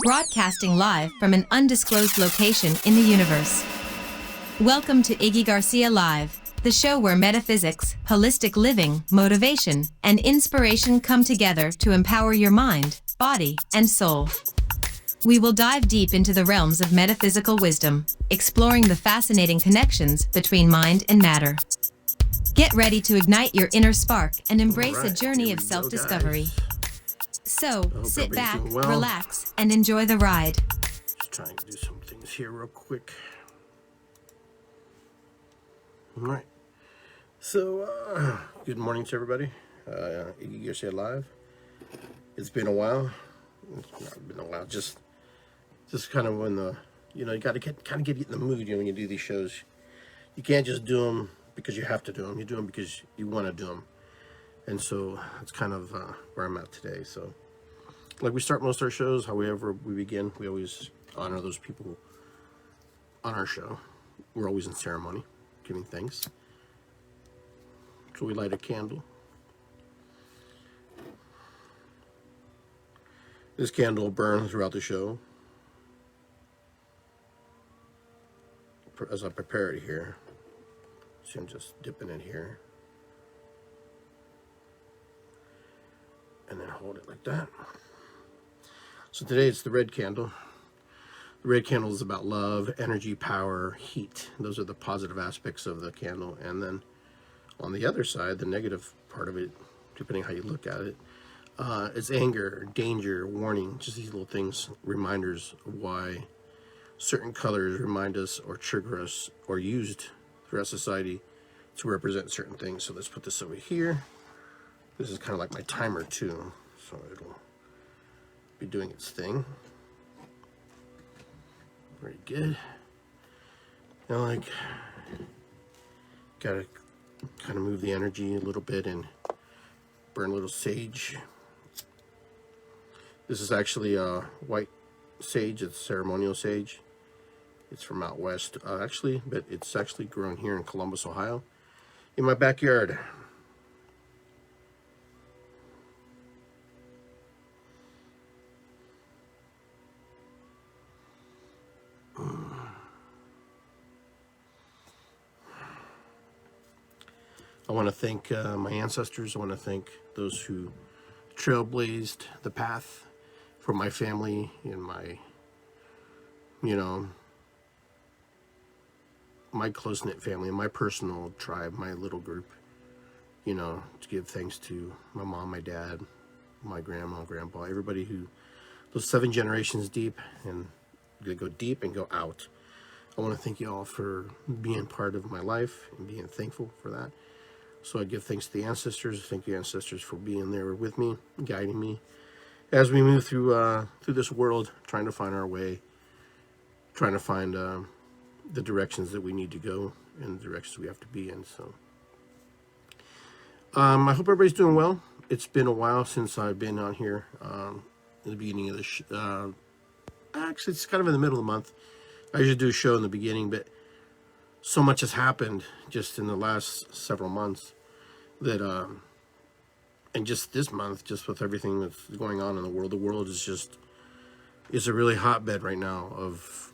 broadcasting live from an undisclosed location in the universe. Welcome to Iggy Garcia Live, the show where metaphysics, holistic living, motivation, and inspiration come together to empower your mind, body, and soul. We will dive deep into the realms of metaphysical wisdom, exploring the fascinating connections between mind and matter. Get ready to ignite your inner spark and embrace a journey of self-discovery. So, sit back, relax, and enjoy the ride. Just trying to do some things here real quick. All right. So, good morning to everybody. Iggy Garcia Live. It's been a while. It's not been a while. Just kind of when you got to kind of get in the mood, when you do these shows. You can't just do them because you have to do them. You do them because you want to do them. And so that's kind of where I'm at today. So, like we start most of our shows, however we begin, we always honor those people on our show. We're always in ceremony, giving thanks. So we light a candle. This candle will burn throughout the show. As I prepare it here, so I'm just dipping it here. And then hold it like that. So today it's the red candle. The red candle is about love, energy, power, heat. Those are the positive aspects of the candle. And then on the other side, the negative part of it, depending how you look at it, it's anger, danger, warning, just these little things, reminders of why certain colors remind us or trigger us or used throughout society to represent certain things. So let's put this over here. This is kind of like my timer too, so it'll be doing its thing. Very good. Now, gotta kind of move the energy a little bit and burn a little sage. This is actually white sage. It's ceremonial sage. It's from out west, but it's actually grown here in Columbus, Ohio, in my backyard. I want to thank my ancestors. I want to thank those who trailblazed the path for my family and my close-knit family, my personal tribe, my little group, to give thanks to my mom, my dad, my grandma, grandpa, everybody those 7 generations deep, and they go deep and go out. I want to thank you all for being part of my life and being thankful for that. So I give thanks to the ancestors. Thank you, ancestors, for being there with me, guiding me as we move through this world, trying to find our way, trying to find the directions that we need to go and the directions we have to be in. So I hope everybody's doing well. It's been a while since I've been on here in the beginning of the actually, it's kind of in the middle of the month. I usually do a show in the beginning, but so much has happened just in the last several months that, and just this month, just with everything that's going on in the world is a really hotbed right now of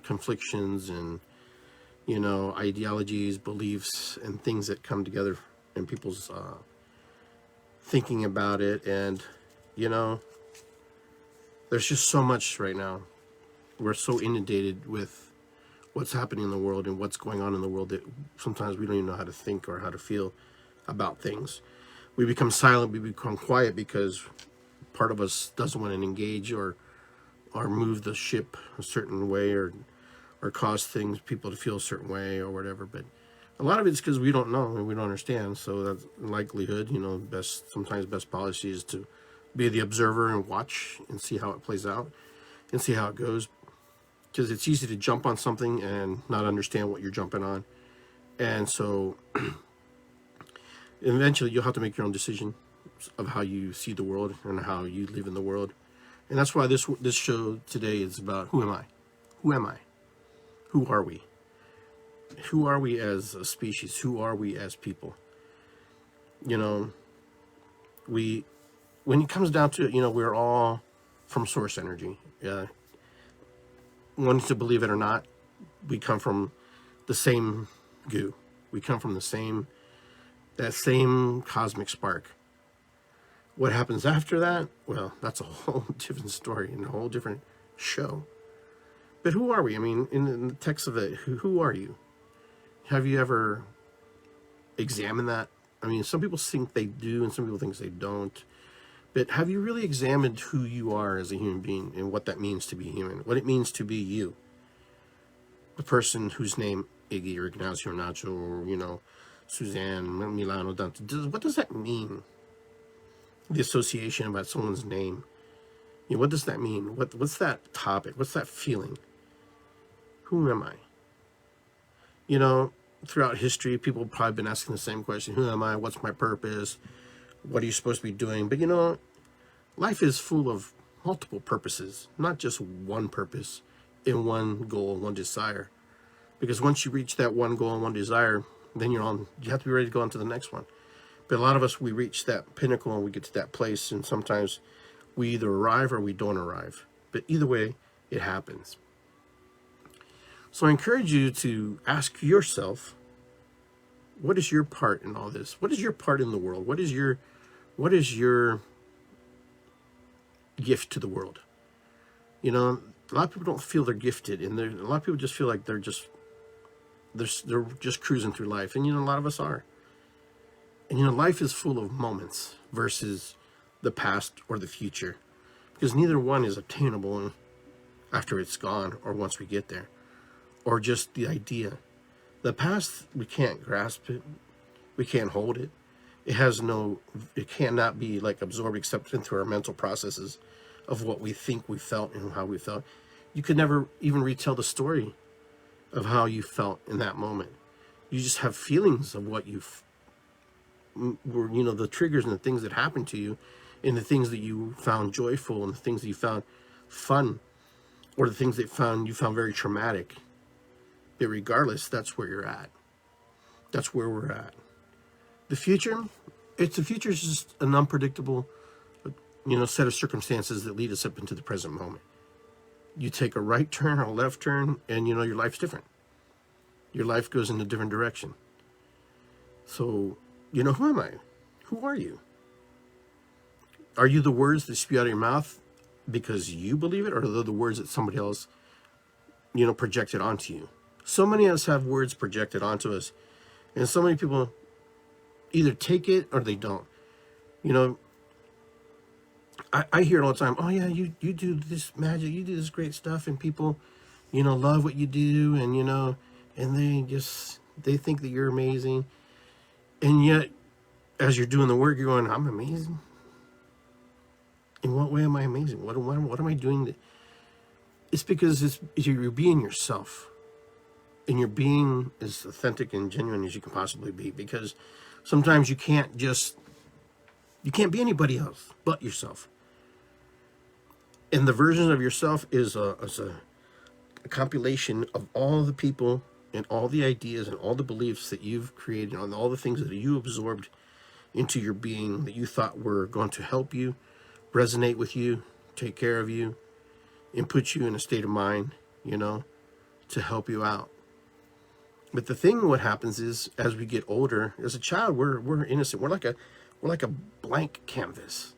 conflictions and, ideologies, beliefs, and things that come together in people's thinking about it. And, there's just so much right now. We're so inundated with what's happening in the world and what's going on in the world that sometimes we don't even know how to think or how to feel about things. We become silent, we become quiet because part of us doesn't want to engage or move the ship a certain way or cause people to feel a certain way or whatever. But a lot of it's because we don't know and we don't understand. So that's likelihood, sometimes best policy is to be the observer and watch and see how it plays out and see how it goes. Because it's easy to jump on something and not understand what you're jumping on. And so eventually you'll have to make your own decision of how you see the world and how you live in the world. And that's why this show today is about who am I? Who am I? Who are we? Who are we as a species? Who are we as people? When it comes down to it, we're all from source energy. Wanting to believe it or not, we come from the same goo. We come from that same cosmic spark. What happens after that? Well, that's a whole different story and a whole different show. But who are we? I mean, in the text of it, who are you? Have you ever examined that? I mean, some people think they do and some people think they don't. But have you really examined who you are as a human being and what that means to be human? What it means to be you? The person whose name Iggy or Ignacio Nacho or, Suzanne, Milano, Dante. What does that mean? The association about someone's name. What does that mean? What's that topic? What's that feeling? Who am I? Throughout history, people have probably been asking the same question. Who am I? What's my purpose? What are you supposed to be doing? But life is full of multiple purposes, not just one purpose and one goal, one desire. Because once you reach that one goal and one desire, then you have to be ready to go on to the next one. But a lot of us, we reach that pinnacle and we get to that place, and sometimes we either arrive or we don't arrive. But either way, it happens. So I encourage you to ask yourself, what is your part in all this? What is your part in the world? What is your gift to the world? A lot of people don't feel they're gifted, and a lot of people just feel like they're just cruising through life, and a lot of us are. And life is full of moments versus the past or the future, because neither one is obtainable after it's gone or once we get there, or just the idea. The past, we can't grasp it, we can't hold it. It cannot be absorbed except into our mental processes of what we think we felt and how we felt. You could never even retell the story of how you felt in that moment. You just have feelings of what were, the triggers and the things that happened to you, and the things that you found joyful, and the things that you found fun, or the things that you found very traumatic. But regardless, that's where you're at. That's where we're at. The future is just an unpredictable, set of circumstances that lead us up into the present moment. You take a right turn or a left turn, and your life's different. Your life goes in a different direction. So, who am I? Who are you? Are you the words that spew out of your mouth because you believe it, or are they the words that somebody else, projected onto you? So many of us have words projected onto us, and so many people either take it or they don't. I hear it all the time. Oh yeah, you do this magic, you do this great stuff, and people, love what you do, and and they think that you're amazing, and yet, as you're doing the work, you're going, I'm amazing. In what way am I amazing? What am I doing? It's because you're being yourself, and you're being as authentic and genuine as you can possibly be. Because sometimes you can't be anybody else but yourself. And the version of yourself is a compilation of all the people and all the ideas and all the beliefs that you've created, and all the things that you absorbed into your being that you thought were going to help you, resonate with you, take care of you, and put you in a state of mind, to help you out. But the thing, what happens is, as we get older, as a child, we're innocent. We're like a blank canvas.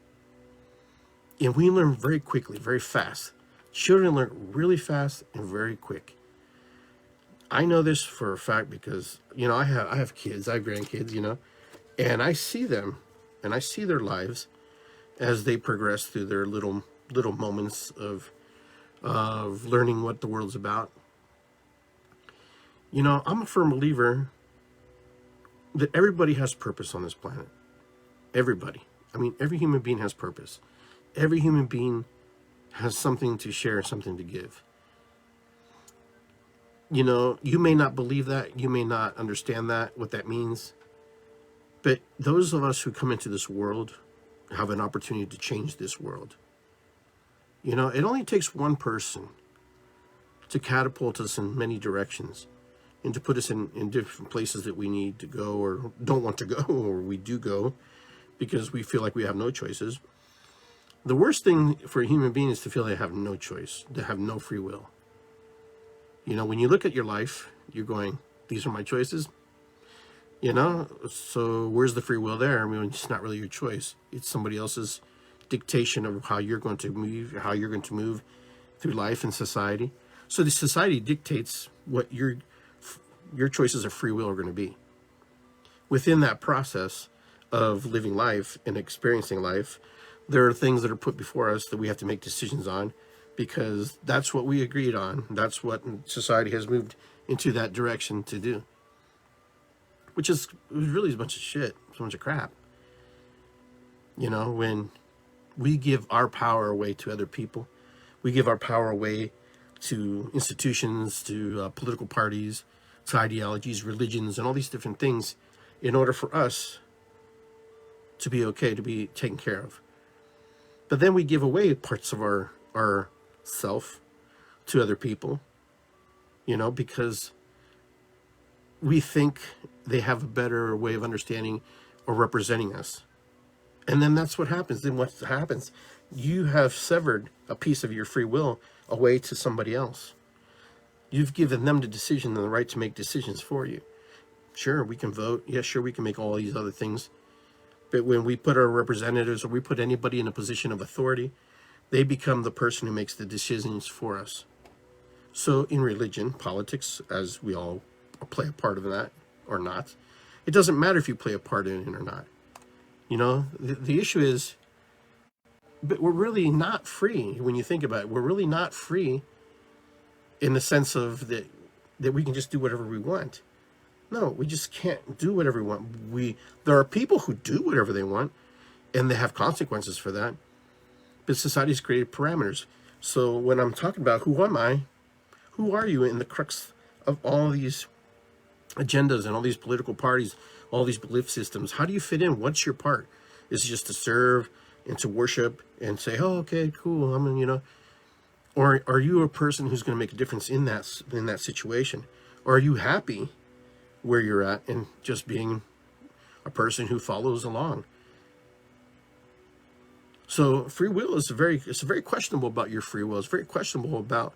And we learn very quickly, very fast. Children learn really fast and very quick. I know this for a fact because, I have kids, I have grandkids, and I see them, and I see their lives as they progress through their little moments of learning what the world's about. I'm a firm believer that everybody has purpose on this planet. Everybody. I mean, every human being has purpose. Every human being has something to share, something to give. You may not believe that. You may not understand that, what that means. But those of us who come into this world have an opportunity to change this world. It only takes one person to catapult us in many directions, and to put us in different places that we need to go or don't want to go, or we do go because we feel like we have no choices. The worst thing for a human being is to feel they have no choice, to have no free will. You know, when you look at your life, you're going, these are my choices. You know, so where's the free will there? I mean, it's not really your choice. It's somebody else's dictation of how you're going to move through life and society. So the society dictates what your choices of free will are going to be. Within that process of living life and experiencing life, there are things that are put before us that we have to make decisions on, because that's what we agreed on. That's what society has moved into that direction to do. Which is really a bunch of shit, a bunch of crap. You know, when we give our power away to other people, we give our power away to institutions, to political parties, to ideologies, religions, and all these different things in order for us to be okay, to be taken care of. But then we give away parts of our self to other people, you know, because we think they have a better way of understanding or representing us. And then that's what happens. Then what happens? You have severed a piece of your free will away to somebody else. You've given them the decision and the right to make decisions for you. Sure, we can vote. Yeah, sure, we can make all these other things. But when we put our representatives, or we put anybody in a position of authority, they become the person who makes the decisions for us. So in religion, politics, as we all play a part of that or not, it doesn't matter if you play a part in it or not. You know, the issue is, but we're really not free when you think about it. We're really not free in the sense of that we can just do whatever we want. No, we just can't do whatever we want. There are people who do whatever they want, and they have consequences for that. But society's created parameters. So when I'm talking about who am I, who are you in the crux of all these agendas and all these political parties, all these belief systems? How do you fit in? What's your part? Is it just to serve and to worship and say, oh, okay, cool, I'm, you know, or are you a person who's going to make a difference in that situation? Or are you happy where you're at and just being a person who follows along? So free will is it's very questionable about your free will. It's very questionable about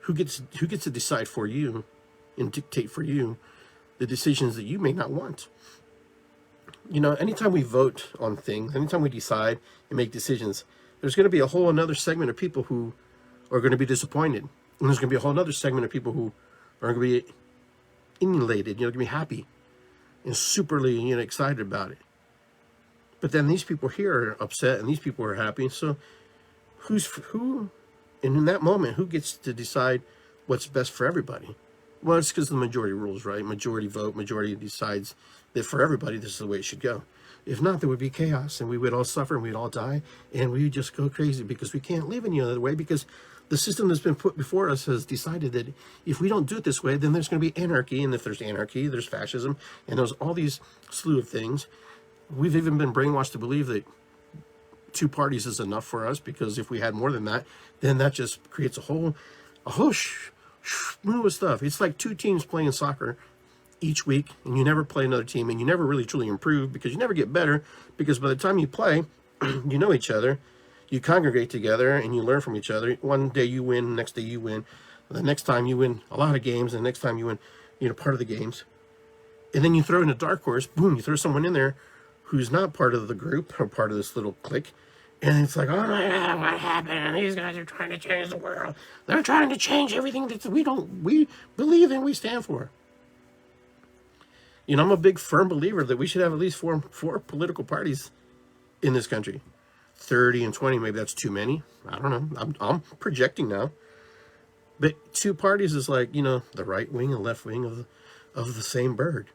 who gets to decide for you and dictate for you the decisions that you may not want. You know, anytime we vote on things, anytime we decide and make decisions, there's going to be a whole another segment of people who are going to be disappointed. And there's going to be a whole other segment of people who are going to be emulated, you know, going to be happy and superly, you know, excited about it. But then these people here are upset and these people are happy. So who, and in that moment, who gets to decide what's best for everybody? Well, it's because of the majority rules, right? Majority vote, majority decides that for everybody, this is the way it should go. If not, there would be chaos and we would all suffer and we'd all die and we would just go crazy because we can't live any other way, because the system that's been put before us has decided that if we don't do it this way, then there's going to be anarchy. And if there's anarchy, there's fascism, and there's all these slew of things. We've even been brainwashed to believe that two parties is enough for us, because if we had more than that, then that just creates a whole slew of stuff. It's like two teams playing soccer each week, and you never play another team, and you never really truly improve, because you never get better, because by the time you play, you know each other, you congregate together, and you learn from each other. One day you win, next day you win, the next time you win a lot of games, and the next time you win, you know, part of the games. And then you throw in a dark horse, boom, you throw someone in there who's not part of the group or part of this little clique, and it's like, oh my God, what happened? These guys are trying to change the world. They're trying to change everything that we believe in, we stand for. You know, I'm a big firm believer that we should have at least four political parties in this country. 30 and 20, maybe that's too many. I don't know. I'm projecting now. But two parties is like, you know, the right wing and left wing of the same bird.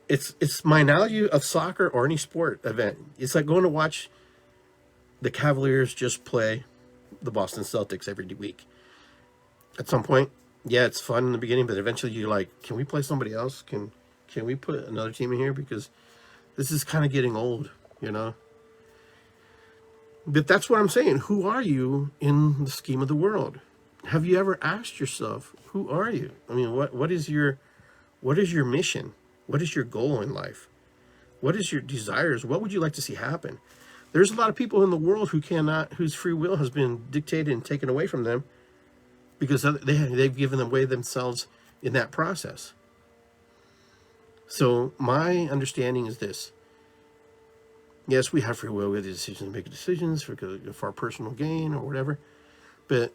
It's my analogy of soccer or any sport event. It's like going to watch the Cavaliers just play the Boston Celtics every week. At some point, yeah, it's fun in the beginning, but eventually you're like, can we play somebody else? Can we put another team in here? Because this is kind of getting old, you know? But that's what I'm saying. Who are you in the scheme of the world? Have you ever asked yourself, who are you? I mean, what is your mission? What is your goal in life? What is your desires? What would you like to see happen? There's a lot of people in the world whose free will has been dictated and taken away from them because they've given away themselves in that process. So my understanding is this. Yes, we have free will. We have the decision to make decisions for our personal gain or whatever. But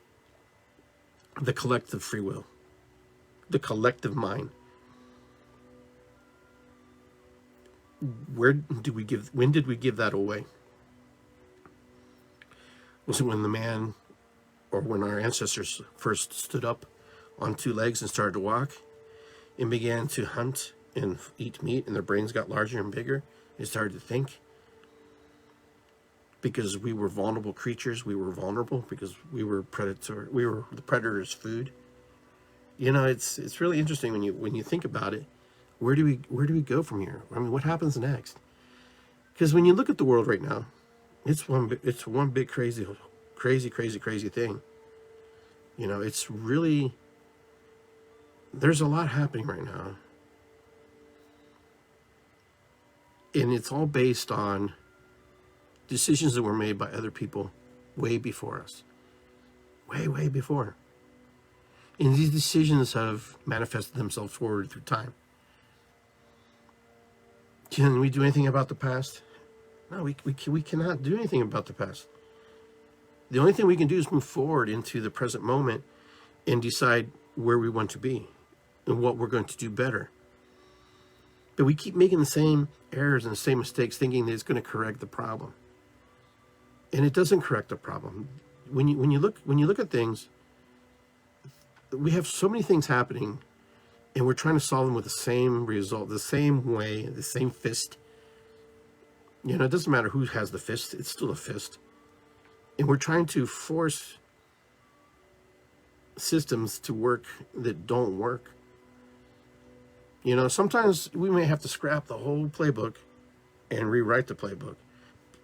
the collective free will, the collective mind, when did we give that away? Was it when the man, or when our ancestors first stood up on two legs and started to walk and began to hunt and eat meat, and their brains got larger and bigger and started to think? Because we were vulnerable creatures, we were vulnerable because we were the predator's food. You know, it's really interesting when you think about it. Where do we go from here? I mean, what happens next? Because when you look at the world right now, it's one big crazy thing. You know, it's really, there's a lot happening right now. And it's all based on decisions that were made by other people way before us. Way before. And these decisions have manifested themselves forward through time. Can we do anything about the past? No, we cannot do anything about the past. The only thing we can do is move forward into the present moment and decide where we want to be and what we're going to do better. But we keep making the same errors and the same mistakes, thinking that it's going to correct the problem. And it doesn't correct the problem. When you look at things, we have so many things happening, and we're trying to solve them with the same result, the same way, the same fist. You know, it doesn't matter who has the fist; it's still a fist. And we're trying to force systems to work that don't work. You know, sometimes we may have to scrap the whole playbook and rewrite the playbook.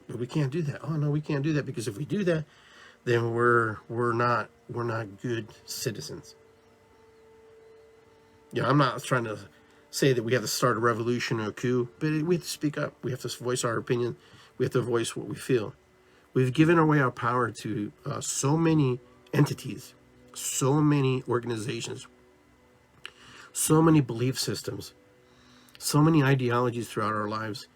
But we can't do that. Oh no, we can't do that, because if we do that, then we're not good citizens. You know, I'm not trying to say that we have to start a revolution or a coup, but we have to speak up. We have to voice our opinion. We have to voice what we feel. We've given away our power to so many entities, so many organizations, so many belief systems, so many ideologies throughout our lives,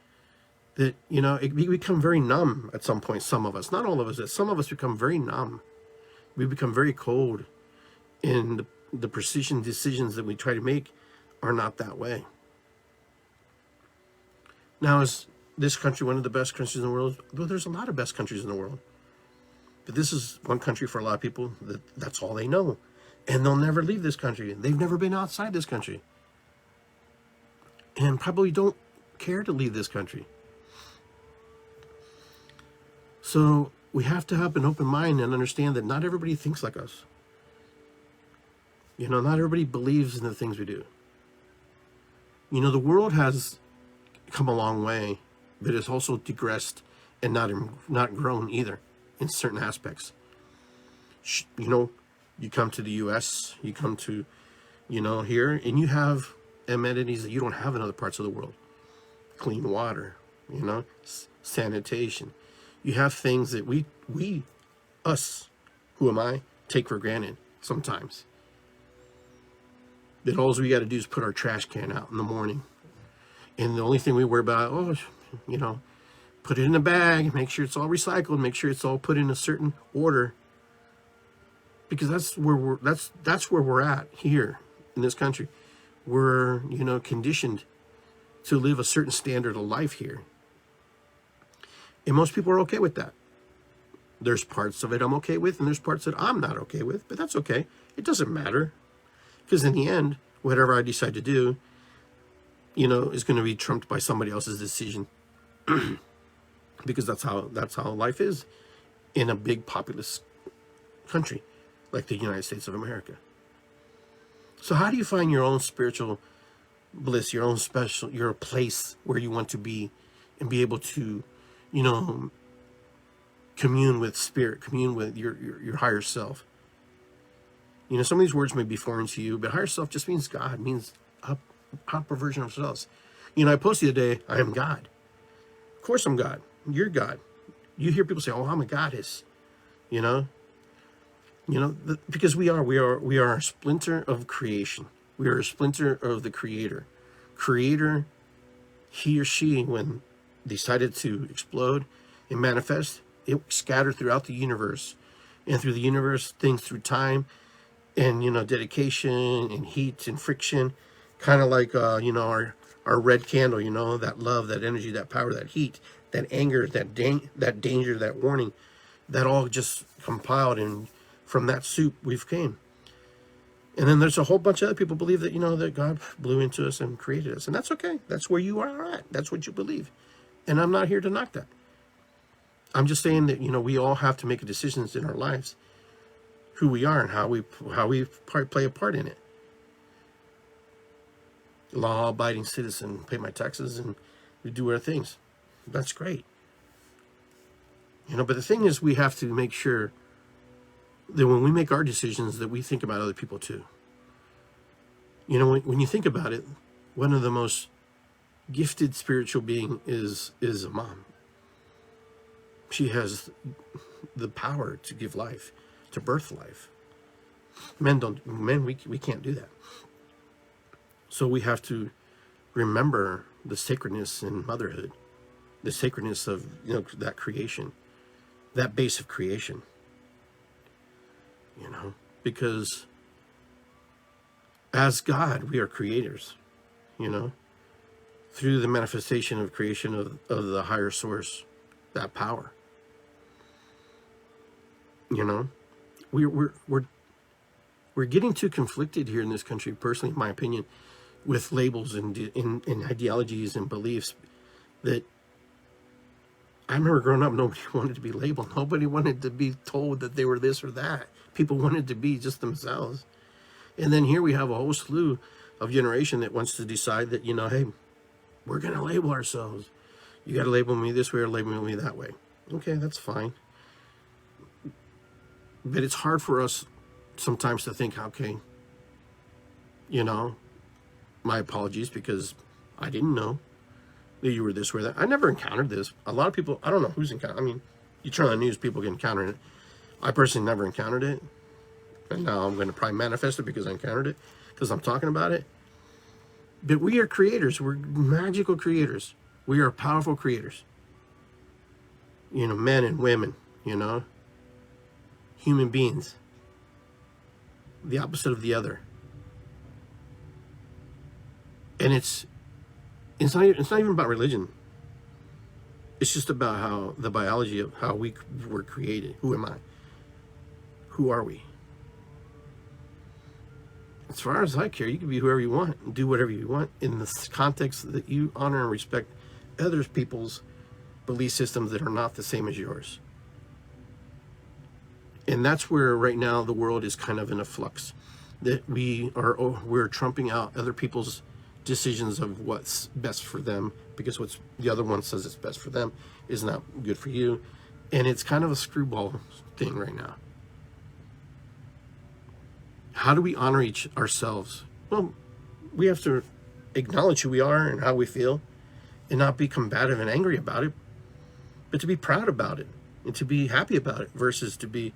that, you know, we become very numb at some point. Some of us, not all of us, but some of us become very numb. We become very cold, and the precision decisions that we try to make are not that way. Now, is this country one of the best countries in the world? Well, there's a lot of best countries in the world. But this is one country for a lot of people that's all they know. And they'll never leave this country. They've never been outside this country. And probably don't care to leave this country. So we have to have an open mind and understand that not everybody thinks like us. You know, not everybody believes in the things we do. You know, the world has come a long way, but it's also digressed and not grown either in certain aspects. You know, you come to the U.S., you come to, you know, here, and you have amenities that you don't have in other parts of the world. Clean water, you know, sanitation. You have things that us, who am I, take for granted sometimes. That all we got to do is put our trash can out in the morning. And the only thing we worry about, you know, put it in a bag, make sure it's all recycled, make sure it's all put in a certain order. Because that's where we're at here in this country. We're, you know, conditioned to live a certain standard of life here. And most people are okay with that. There's parts of it I'm okay with, and there's parts that I'm not okay with, but that's okay. It doesn't matter. Because in the end, whatever I decide to do, you know, is going to be trumped by somebody else's decision. Because that's how life is in a big populous country like the United States of America. So how do you find your own spiritual bliss, your place where you want to be, and be able to, you know, commune with spirit, commune with your higher self? You know, some of these words may be foreign to you, but higher self just means God, means upper version of us. You know, I posted today, I am God. Of course I'm God. You're God. You hear people say, "Oh, I'm a goddess," you know, because we are a splinter of creation. We are a splinter of the Creator. Creator, he or she, when decided to explode and manifest, it scattered throughout the universe, and through the universe, things through time, and dedication and heat and friction, kind of like our red candle. That love, that energy, that power, that heat, that anger, that danger, that warning, that all just compiled, and from that soup we've came. And then there's a whole bunch of other people believe that that God blew into us and created us, and that's okay. That's where you are at. That's what you believe, and I'm not here to knock that. I'm just saying that we all have to make decisions in our lives, who we are and how we play a part in it. Law-abiding citizen, pay my taxes, and we do our things. That's great. But the thing is, we have to make sure that when we make our decisions, that we think about other people too. When you think about it, one of the most gifted spiritual being is a mom. She has the power to give life, to birth life. Men, we can't do that. So we have to remember the sacredness in motherhood, the sacredness of that creation, that base of creation. Because as God, we are creators. Through the manifestation of creation of the higher source, that power. We're getting too conflicted here in this country, personally, in my opinion, with labels and ideologies and beliefs. That I remember growing up, nobody wanted to be labeled. Nobody wanted to be told that they were this or that. People wanted to be just themselves. And then here we have a whole slew of generation that wants to decide that, hey, we're going to label ourselves. You got to label me this way or label me that way. Okay, that's fine. But it's hard for us sometimes to think, okay, my apologies, because I didn't know that you were this way or that. I never encountered this. A lot of people, I don't know who's encountered. I mean, you turn on the news, people get encountering it. I personally never encountered it. And now I'm going to probably manifest it because I encountered it, because I'm talking about it. But we are creators. We're magical creators. We are powerful creators. Men and women, human beings. The opposite of the other. And it's not even about religion. It's just about how the biology of how we were created. Who am I? Who are we? As far as I care, you can be whoever you want and do whatever you want in the context that you honor and respect other people's belief systems that are not the same as yours. And that's where right now the world is kind of in a flux, that we're trumping out other people's decisions of what's best for them, because what's the other one says it's best for them is not good for you. And it's kind of a screwball thing right now. How do we honor ourselves? Well, we have to acknowledge who we are and how we feel, and not be combative and angry about it, but to be proud about it and to be happy about it, versus to be,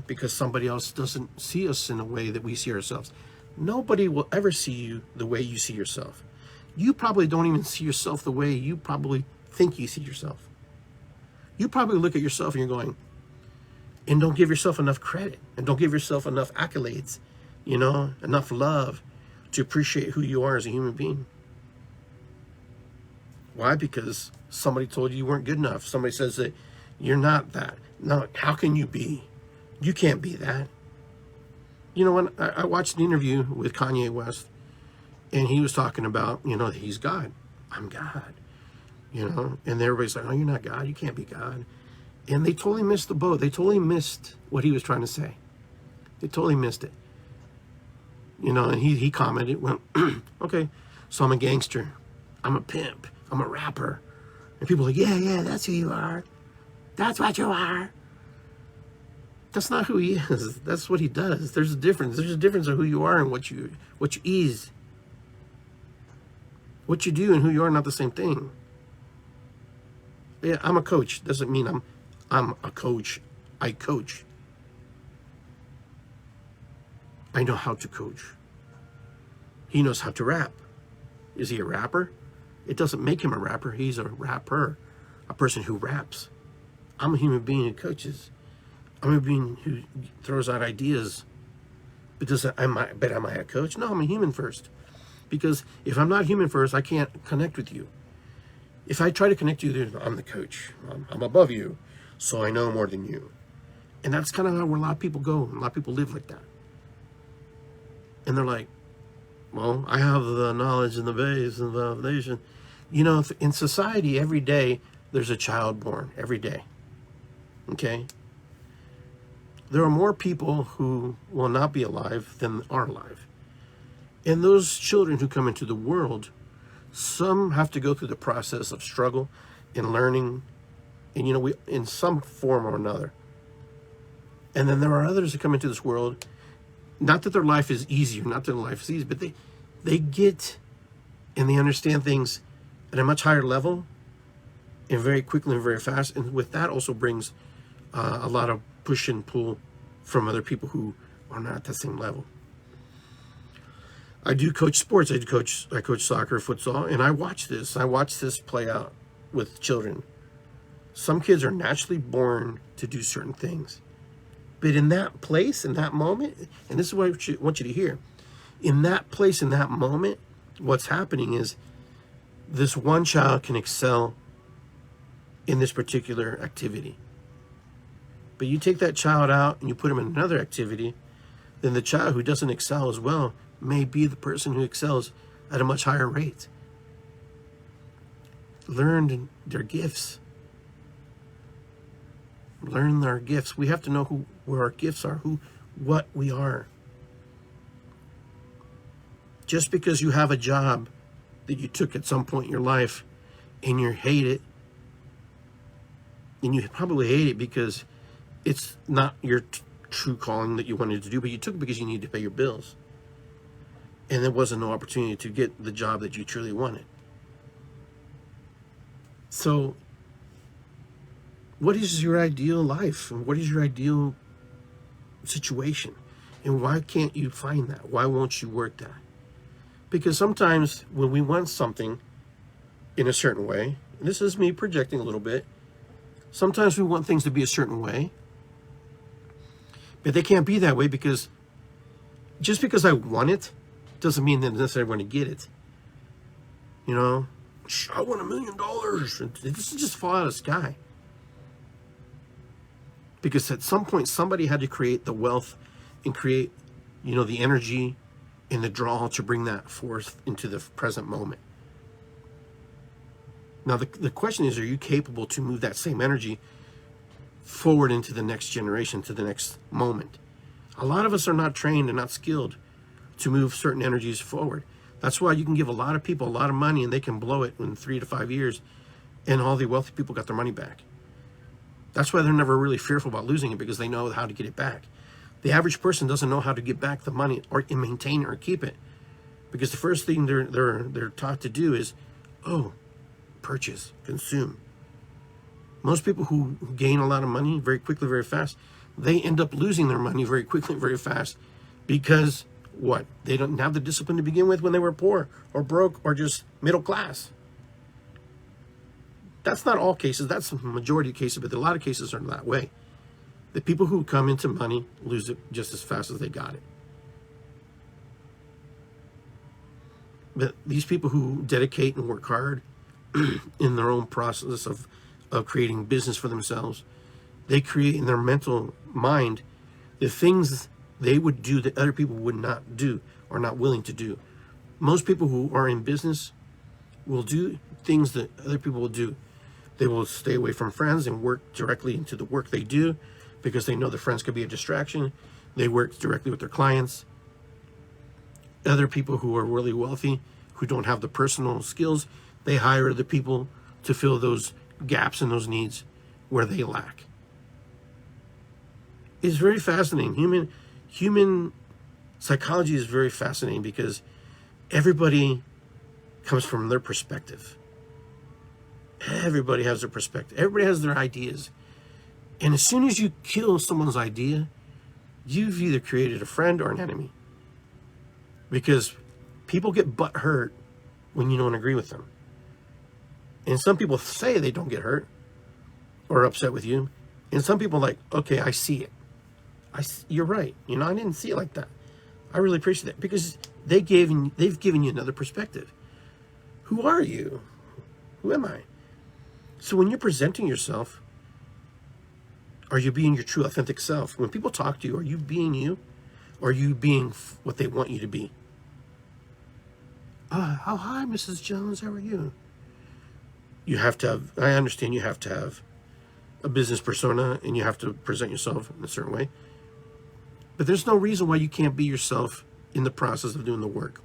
because somebody else doesn't see us in a way that we see ourselves. Nobody will ever see you the way you see yourself. You probably don't even see yourself the way you probably think you see yourself. You probably look at yourself and you're going, and don't give yourself enough credit, and don't give yourself enough accolades, enough love to appreciate who you are as a human being. Why? Because somebody told you weren't good enough. Somebody says that you're not that. No, how can you be? You can't be that. When I watched an interview with Kanye West, and he was talking about, that he's God. I'm God. And everybody's like, oh, you're not God. You can't be God. And they totally missed the boat. They totally missed what he was trying to say. They totally missed it. And he commented, well, okay, so I'm a gangster. I'm a pimp. I'm a rapper. And people are like, yeah, that's who you are. That's what you are. That's not who he is. That's what he does. There's a difference. There's a difference of who you are and what you is. What you do and who you are are not the same thing. Yeah, I'm a coach. Doesn't mean I'm a coach. I coach. I know how to coach. He knows how to rap. Is he a rapper? It doesn't make him a rapper. He's a rapper, a person who raps. I'm a human being who coaches. I'm a being who throws out ideas. But am I a coach? No, I'm a human first. Because if I'm not human first, I can't connect with you. If I try to connect with you, I'm the coach. I'm above you, so I know more than you. And that's kind of how a lot of people go. A lot of people live like that. And they're like, well, I have the knowledge and the base and the foundation. You know, in society, every day, there's a child born. Every day. Okay? There are more people who will not be alive than are alive. And those children who come into the world, some have to go through the process of struggle and learning, and we in some form or another. And then there are others who come into this world, not that their life is easier, not that their life is easy, but they get and they understand things at a much higher level and very quickly and very fast. And with that also brings a lot of push and pull from other people who are not at the same level. I do coach sports. I coach soccer, futsal, and I watch this play out with children. Some kids are naturally born to do certain things. But in that place, in that moment, and this is what I want you to hear, in that place, in that moment, what's happening is this one child can excel in this particular activity. But you take that child out and you put him in another activity, then the child who doesn't excel as well may be the person who excels at a much higher rate. Learn their gifts. Learn their gifts. We have to know where our gifts are, what we are. Just because you have a job that you took at some point in your life and you hate it, and you probably hate it because it's not your true calling that you wanted to do, but you took it because you needed to pay your bills. And there wasn't no opportunity to get the job that you truly wanted. So, what is your ideal life? And what is your ideal situation? And why can't you find that? Why won't you work that? Because sometimes when we want something in a certain way, and this is me projecting a little bit, sometimes we want things to be a certain way, but they can't be that way because just because I want it doesn't mean that necessarily I want to get it. I want $1 million. It doesn't just fall out of the sky. Because at some point, somebody had to create the wealth and create, the energy and the draw to bring that forth into the present moment. Now, the question is, are you capable to move that same energy forward into the next generation, to the next moment? A lot of us are not trained and not skilled to move certain energies forward. That's why you can give a lot of people a lot of money and they can blow it in 3 to 5 years, and all the wealthy people got their money back. That's why they're never really fearful about losing it, because they know how to get it back. The average person doesn't know how to get back the money or maintain it or keep it, because the first thing they're taught to do is, purchase, consume. Most people who gain a lot of money very quickly, very fast, they end up losing their money very quickly, very fast, because what? They don't have the discipline to begin with when they were poor or broke or just middle class. That's not all cases. That's the majority of cases, but a lot of cases are that way. The people who come into money lose it just as fast as they got it. But these people who dedicate and work hard in their own process of creating business for themselves, they create in their mental mind the things they would do that other people would not do or not willing to do. Most people who are in business will do things that other people will do. They will stay away from friends and work directly into the work they do because they know their friends could be a distraction. They work directly with their clients. Other people who are really wealthy, who don't have the personal skills, they hire other people to fill those gaps and those needs where they lack. It's very fascinating. Human psychology is very fascinating because everybody comes from their perspective. Everybody has their perspective. Everybody has their ideas. And as soon as you kill someone's idea, you've either created a friend or an enemy. Because people get butt hurt when you don't agree with them. And some people say they don't get hurt or upset with you. And some people are like, okay, I see it. You're right. You know, I didn't see it like that. I really appreciate that, because they've given you another perspective. Who are you? Who am I? So when you're presenting yourself, are you being your true authentic self? When people talk to you, are you being you? Or are you being what they want you to be? Oh, hi, Mrs. Jones. How are you? You have to have, I understand you have to have a business persona and you have to present yourself in a certain way. But there's no reason why you can't be yourself in the process of doing the work.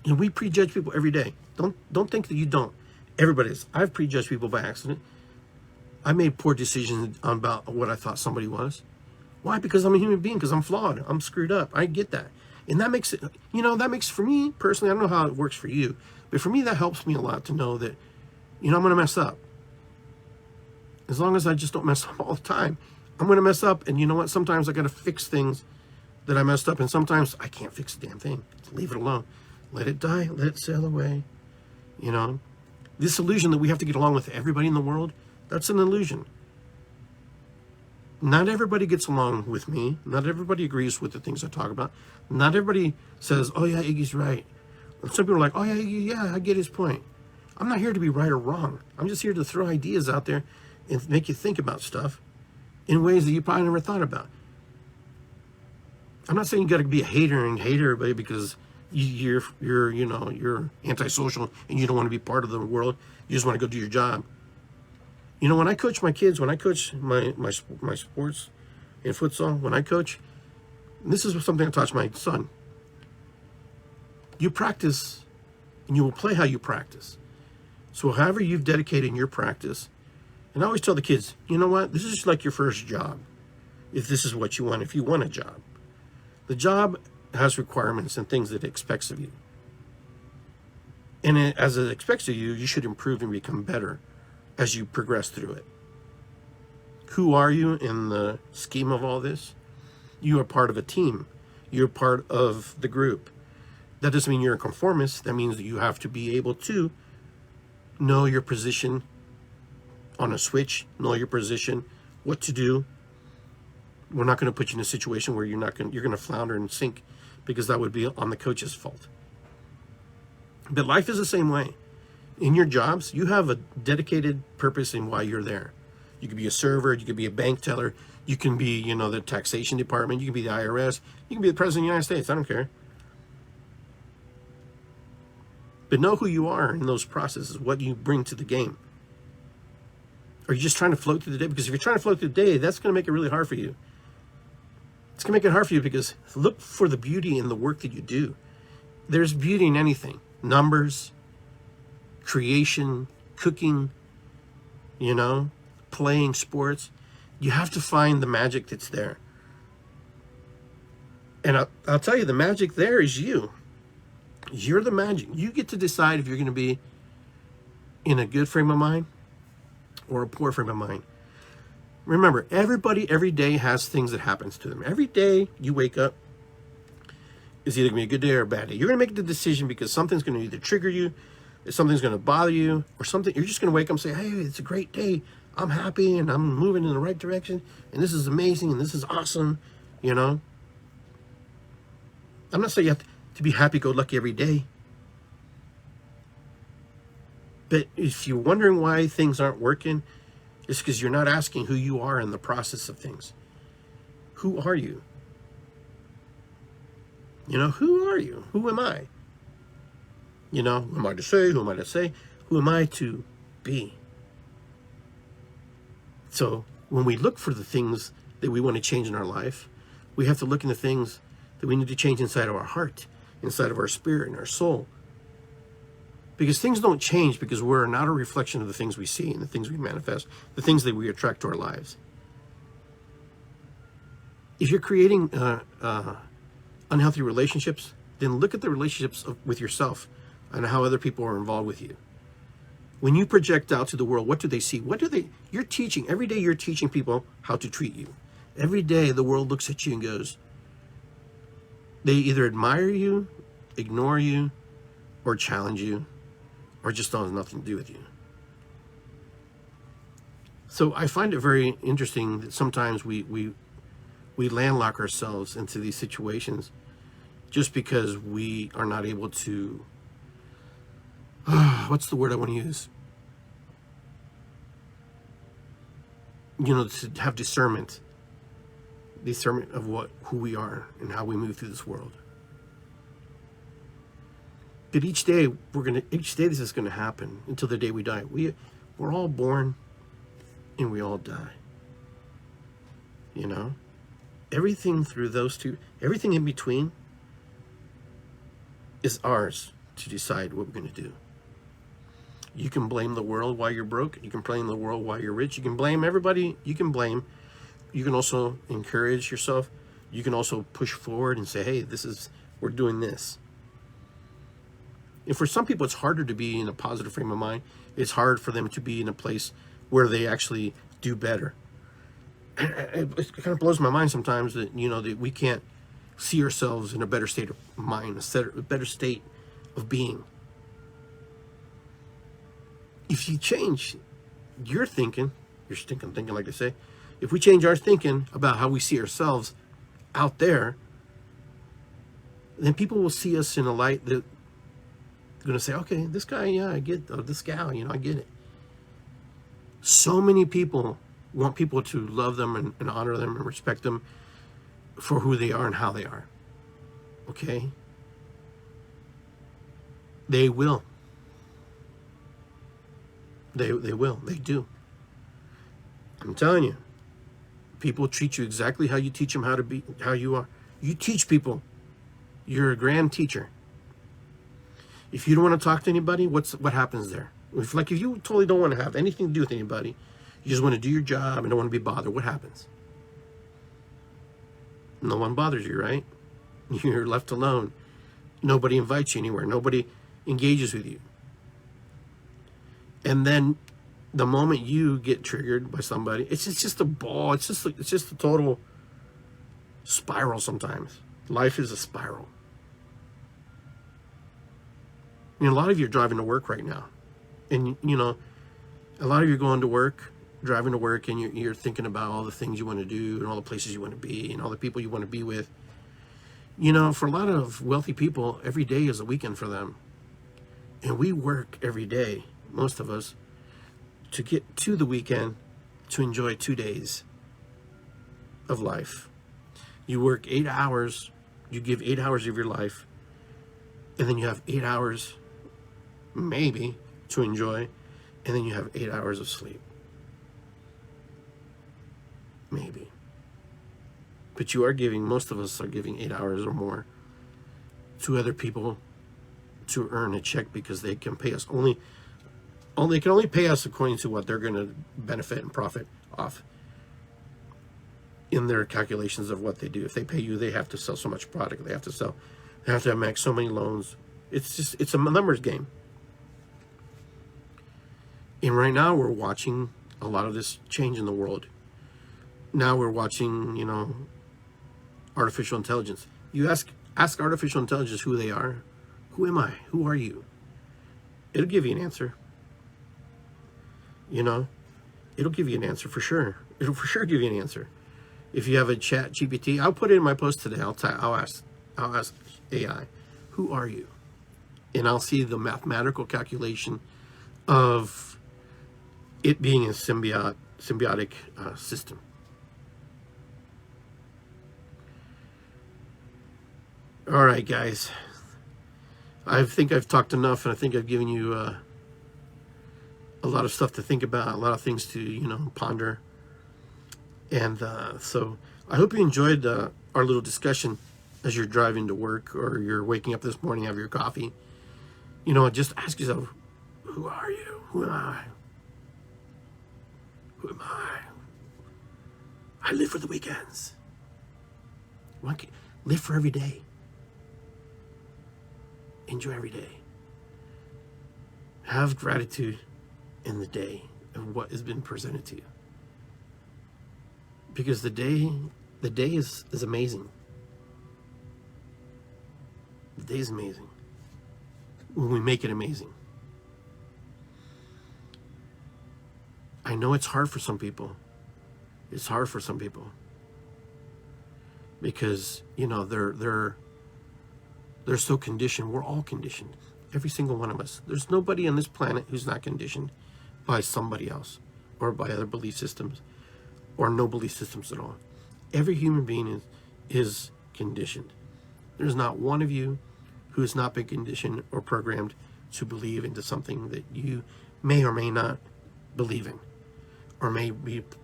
And we prejudge people every day. Don't think that you don't. Everybody is. I've prejudged people by accident. I made poor decisions about what I thought somebody was. Why? Because I'm a human being, because I'm flawed. I'm screwed up. I get that. And that makes it, that makes, for me personally, I don't know how it works for you, but for me, that helps me a lot to know that, I'm going to mess up. As long as I just don't mess up all the time, I'm going to mess up. And you know what? Sometimes I got to fix things that I messed up. And sometimes I can't fix a damn thing. Just leave it alone. Let it die. Let it sail away. This illusion that we have to get along with everybody in the world, that's an illusion. Not everybody gets along with me. Not everybody agrees with the things I talk about. Not everybody says, oh yeah, Iggy's right. And some people are like, oh yeah, Iggy, yeah, I get his point. I'm not here to be right or wrong. I'm just here to throw ideas out there and make you think about stuff in ways that you probably never thought about. I'm not saying you got to be a hater and hate everybody because you're antisocial and you don't want to be part of the world. You just want to go do your job. When I coach my kids, when I coach my sports in futsal, when I coach, this is something I taught my son. You practice and you will play how you practice. So however you've dedicated your practice, and I always tell the kids, you know what? This is just like your first job. If this is what you want, if you want a job. The job has requirements and things that it expects of you. And as it expects of you, you should improve and become better as you progress through it. Who are you in the scheme of all this? You are part of a team. You're part of the group. That doesn't mean you're a conformist. That means that you have to be able to know your position on a switch, know your position, what to do. We're not going to put you in a situation where you're going to flounder and sink, because that would be on the coach's fault. But life is the same way. In your jobs, you have a dedicated purpose in why you're there. You could be a server, you could be a bank teller, you can be, the taxation department, you can be the IRS, you can be the president of the United States, I don't care. But know who you are in those processes, what you bring to the game. Are you just trying to float through the day? Because if you're trying to float through the day, that's going to make it really hard for you. It's going to make it hard for you because look for the beauty in the work that you do. There's beauty in anything. Numbers, creation, cooking, playing sports. You have to find the magic that's there. And I'll tell you, the magic there is you. You're the magic. You get to decide if you're going to be in a good frame of mind or a poor frame of mind. Remember, everybody every day has things that happens to them. Every day you wake up is either going to be a good day or a bad day. You're going to make the decision because something's going to either trigger you, something's going to bother you, or something. You're just going to wake up and say, hey, it's a great day. I'm happy and I'm moving in the right direction. And this is amazing and this is awesome. I'm not saying you have to be happy-go-lucky every day. But if you're wondering why things aren't working, it's because you're not asking who you are in the process of things. Who are you? Who are you? Who am I? Who am I to say? Who am I to say? Who am I to be? So when we look for the things that we want to change in our life, we have to look in the things that we need to change inside of our heart, inside of our spirit and our soul. Because things don't change because we're not a reflection of the things we see and the things we manifest, the things that we attract to our lives. If you're creating unhealthy relationships, then look at the relationships with yourself and how other people are involved with you. When you project out to the world, what do they see? You're teaching, every day you're teaching people how to treat you. Every day the world looks at you and goes, they either admire you, ignore you, or challenge you, or just don't have nothing to do with you. So I find it very interesting that sometimes we landlock ourselves into these situations just because we are not able to, what's the word I want to use? To have discernment of who we are and how we move through this world. But each day this is going to happen until the day we die. We're all born and we all die. Everything through those two, everything in between is ours to decide what we're going to do. You can blame the world why you're broke. You can blame the world why you're rich. You can blame everybody. You can also encourage yourself. You can also push forward and say, hey, we're doing this. And for some people, it's harder to be in a positive frame of mind. It's hard for them to be in a place where they actually do better. It kind of blows my mind sometimes that, that we can't see ourselves in a better state of mind, a better state of being. If you change your thinking like they say, if we change our thinking about how we see ourselves out there, then people will see us in a light that they're going to say, okay, this guy, yeah, I get, this gal, I get it. So many people want people to love them and honor them and respect them for who they are and how they are. Okay? They will. They will. They do. I'm telling you. People treat you exactly how you teach them how to be, how you are. You teach people. You're a grand teacher. If you don't want to talk to anybody, what happens there? If you totally don't want to have anything to do with anybody, you just want to do your job and don't want to be bothered, what happens? No one bothers you, right? You're left alone. Nobody invites you anywhere. Nobody engages with you. And then the moment you get triggered by somebody, it's just a ball. It's just a total spiral sometimes. Life is a spiral. A lot of you are driving to work right now. And, a lot of you are going to work, driving to work, and you're thinking about all the things you want to do and all the places you want to be and all the people you want to be with. For a lot of wealthy people, every day is a weekend for them. And we work every day, most of us, to get to the weekend to enjoy 2 days of life. You work 8 hours, you give 8 hours of your life, and then you have 8 hours, maybe, to enjoy, and then you have 8 hours of sleep. Maybe. But most of us are giving 8 hours or more to other people to earn a check because they can pay us they can only pay us according to what they're going to benefit and profit off in their calculations of what they do. If they pay you, they have to sell so much product. They have to make so many loans. It's a numbers game. And right now we're watching a lot of this change in the world. Now we're watching, artificial intelligence. You ask artificial intelligence who they are. Who am I? Who are you? It'll give you an answer. It'll give you an answer for sure. It'll for sure give you an answer. If you have a chat GPT, I'll put it in my post today. I'll ask AI, who are you? And I'll see the mathematical calculation of it being a symbiotic system. All right, guys. I think I've talked enough, and I think I've given you a lot of stuff to think about, a lot of things to, ponder. And so I hope you enjoyed our little discussion as you're driving to work or you're waking up this morning, have your coffee. Just ask yourself, who are you? Who am I? Who am I? I live for the weekends. Live for every day. Enjoy every day. Have gratitude in the day of what has been presented to you. Because the day is amazing. The day is amazing when we make it amazing. I know it's hard for some people. It's hard for some people because they're so conditioned. We're all conditioned, every single one of us. There's nobody on this planet who's not conditioned by somebody else or by other belief systems or no belief systems at all. Every human being is conditioned. There's not one of you who has not been conditioned or programmed to believe into something that you may or may not believe in or may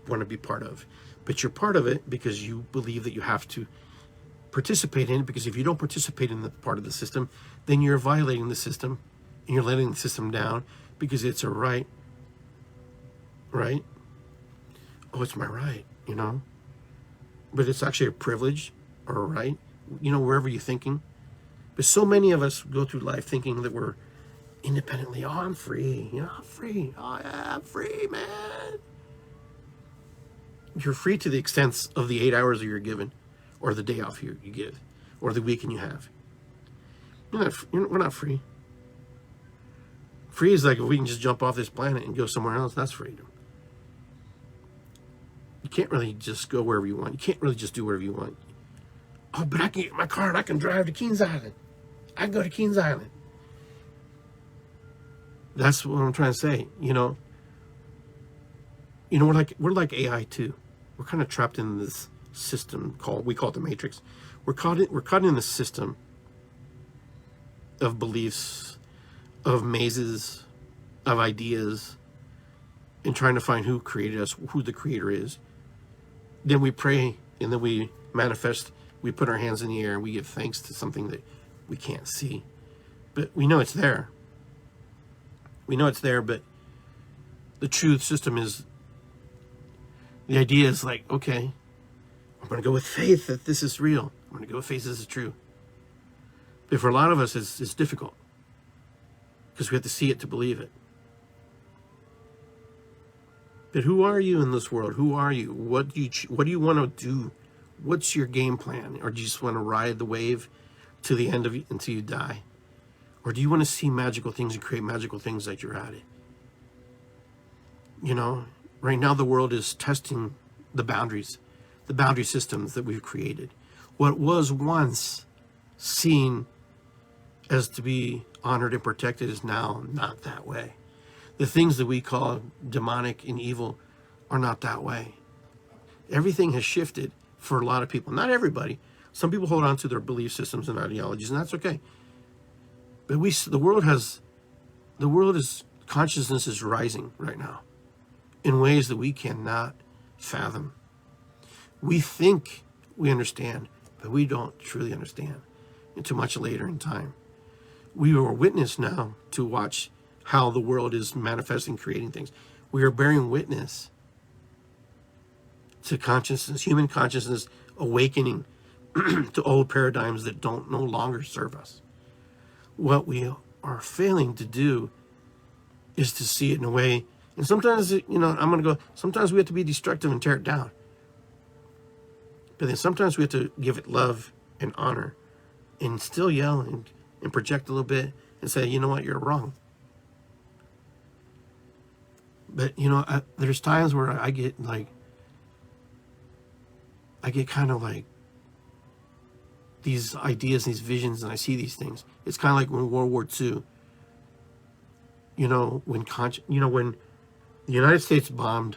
want to be part of. But you're part of it because you believe that you have to participate in it, because if you don't participate in the part of the system, then you're violating the system and you're letting the system down because it's a right? Oh, it's my right, but it's actually a privilege or a right, wherever you're thinking. But so many of us go through life thinking that we're independently. Oh, I'm free. I'm free. Oh, yeah, I'm free, man. You're free to the extent of the 8 hours that you're given, or the day off you give, or the weekend you have. We're not free. Free is like if we can just jump off this planet and go somewhere else. That's freedom. You can't really just go wherever you want. You can't really just do whatever you want. Oh, but I can get my car and I can drive to Kings Island. I can go to Kings Island. That's what I'm trying to say. We're like AI too. We're kind of trapped in this system we call it the Matrix. We're caught in the system of beliefs, of mazes, of ideas, and trying to find who created us, who the creator is. Then we pray, and then we manifest. We put our hands in the air and we give thanks to something that we can't see, but we know it's there. But the truth system is, the idea is like, okay, I'm going to go with faith that this is real. I'm going to go with faith this is true. But for a lot of us, it's difficult because we have to see it to believe it. But who are you in this world? Who are you? What do you want to do? What's your game plan? Or do you just want to ride the wave to the end of it until you die? Or do you want to see magical things and create magical things that you're at it? Right now the world is testing the boundary systems that we've created. What was once seen as to be honored and protected is now not that way. The things that we call demonic and evil are not that way. Everything has shifted for a lot of people. Not everybody. Some people hold on to their belief systems and ideologies, and that's okay. But consciousness is rising right now in ways that we cannot fathom. We think we understand, but we don't truly understand until much later in time. We are witness now to watch how the world is manifesting, creating things. We are bearing witness to consciousness, human consciousness awakening to old paradigms that no longer serve us. What we are failing to do is to see it in a way, and sometimes, sometimes we have to be destructive and tear it down. But then sometimes we have to give it love and honor and still yell and project a little bit and say, you know what, you're wrong. But, there's times where I get kind of like these ideas, these visions, and I see these things. It's kind of like when World War II, when the United States bombed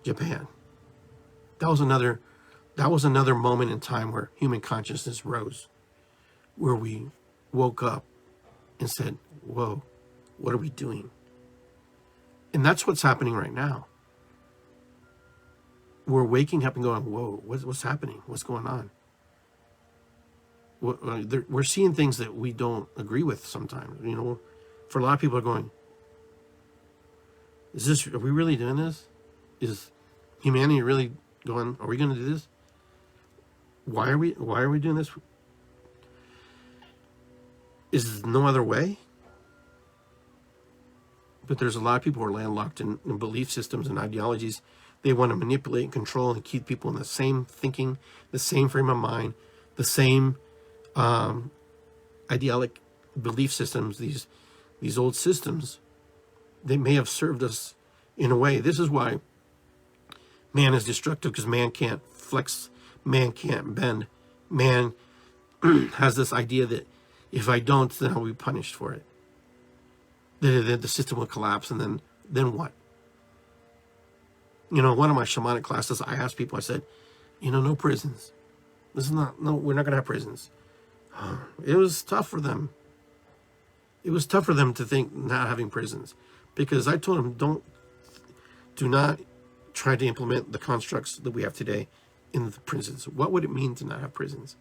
Japan. That was another moment in time where human consciousness rose, where we woke up and said, whoa, what are we doing? And that's what's happening right now. We're waking up and going, whoa, what's happening? What's going on? We're seeing things that we don't agree with sometimes. For a lot of people are going, are we really doing this? Is humanity really going, are we going to do this? Why are we doing this? Is there no other way? But there's a lot of people who are landlocked in belief systems and ideologies. They want to manipulate and control and keep people in the same thinking, the same frame of mind, the same idealic belief systems, these old systems. They may have served us in a way. This is why man is destructive, because man can't flex, man can't bend. Man has this idea that if I don't, then I'll be punished for it. The system will collapse, and then what? You know, one of my shamanic classes, I asked people, I said, you know, no prisons. We're not going to have prisons. It was tough for them. It was tough for them to think not having prisons, because I told them, do not try to implement the constructs that we have today in the prisons. What would it mean to not have prisons?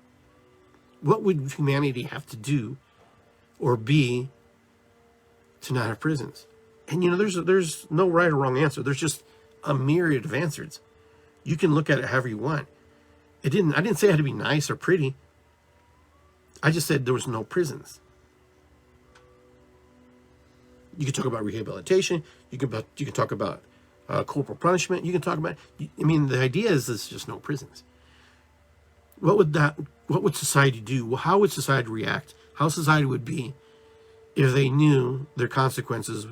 What would humanity have to do or be to not have prisons? And you know, there's no right or wrong answer. There's just a myriad of answers. You can look at it however you want. I didn't say it had to be nice or pretty. I just said there was no prisons. You can talk about rehabilitation. You can talk about corporal punishment. You can talk about. I mean, the idea is there's just no prisons. What would society do? Well, how would society react? How society would be if they knew their consequences